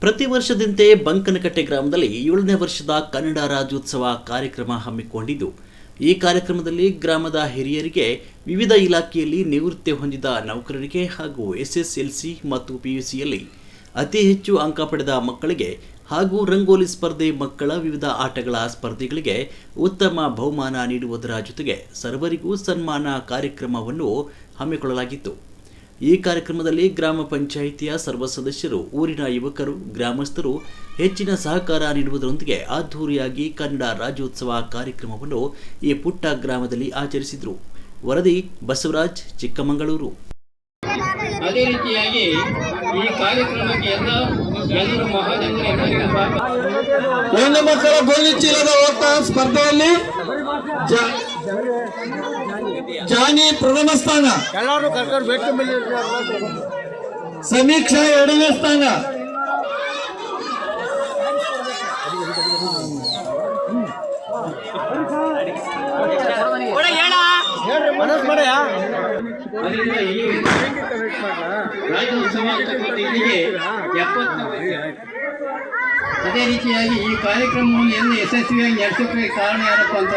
ಪ್ರತಿ ವರ್ಷದಂತೆ ಬಂಕನಕಟ್ಟೆ ಗ್ರಾಮದಲ್ಲಿ 7ನೇ ವರ್ಷದ ಕನ್ನಡ ರಾಜ್ಯೋತ್ಸವ ಕಾರ್ಯಕ್ರಮ ಹಮ್ಮಿಕೊಂಡಿದ್ದು, ಈ ಕಾರ್ಯಕ್ರಮದಲ್ಲಿ ಗ್ರಾಮದ ಹಿರಿಯರಿಗೆ, ವಿವಿಧ ಇಲಾಖೆಯಲ್ಲಿ ನಿವೃತ್ತಿ ಹೊಂದಿದ ನೌಕರರಿಗೆ ಹಾಗೂ ಎಸ್ಎಸ್ಎಲ್ಸಿ ಮತ್ತು ಪಿಯುಸಿಯಲ್ಲಿ ಅತಿ ಹೆಚ್ಚು ಅಂಕ ಪಡೆದ ಮಕ್ಕಳಿಗೆ ಹಾಗೂ ರಂಗೋಲಿ ಸ್ಪರ್ಧೆ ಮಕ್ಕಳ ವಿವಿಧ ಆಟಗಳ ಸ್ಪರ್ಧೆಗಳಿಗೆ ಉತ್ತಮ ಬಹುಮಾನ ನೀಡುವುದರ ಜೊತೆಗೆ ಸರ್ವರಿಗೂ ಸನ್ಮಾನ ಕಾರ್ಯಕ್ರಮವನ್ನು ಹಮ್ಮಿಕೊಳ್ಳಲಾಗಿತ್ತು. ಈ ಕಾರ್ಯಕ್ರಮದಲ್ಲಿ ಗ್ರಾಮ ಪಂಚಾಯಿತಿಯ ಸರ್ವ ಸದಸ್ಯರು, ಊರಿನ ಯುವಕರು, ಗ್ರಾಮಸ್ಥರು ಹೆಚ್ಚಿನ ಸಹಕಾರ ನೀಡುವುದರೊಂದಿಗೆ ಅದ್ದೂರಿಯಾಗಿ ಕನ್ನಡ ರಾಜ್ಯೋತ್ಸವ ಕಾರ್ಯಕ್ರಮವನ್ನು ಈ ಪುಟ್ಟ ಗ್ರಾಮದಲ್ಲಿ ಆಚರಿಸಿದರು. ವರದಿ ಬಸವರಾಜ್, ಚಿಕ್ಕಮಗಳೂರು. ಅದೇ ರೀತಿಯಾಗಿ ಈ ಕಾರ್ಯಕ್ರಮಕ್ಕೆ ಎಲ್ಲರೂ ಹೆಣ್ಣು ಮಕ್ಕಳ ಗೋಲಿ ಚೀಲದ ಓಟ ಸ್ಪರ್ಧೆಯಲ್ಲಿ ಜಾನಿ ಪ್ರಥಮ ಸ್ಥಾನ, ಸಮೀಕ್ಷಾ 2ನೇ ಸ್ಥಾನ, ಅದೇ ರೀತಿಯಾಗಿ ಈ ಕಾರ್ಯಕ್ರಮವನ್ನು ಎಂದು ಯಶಸ್ವಿಯಾಗಿ ನಡೆಸೋಕೆ ಕಾರಣ ಯಾರಪ್ಪ ಅಂತ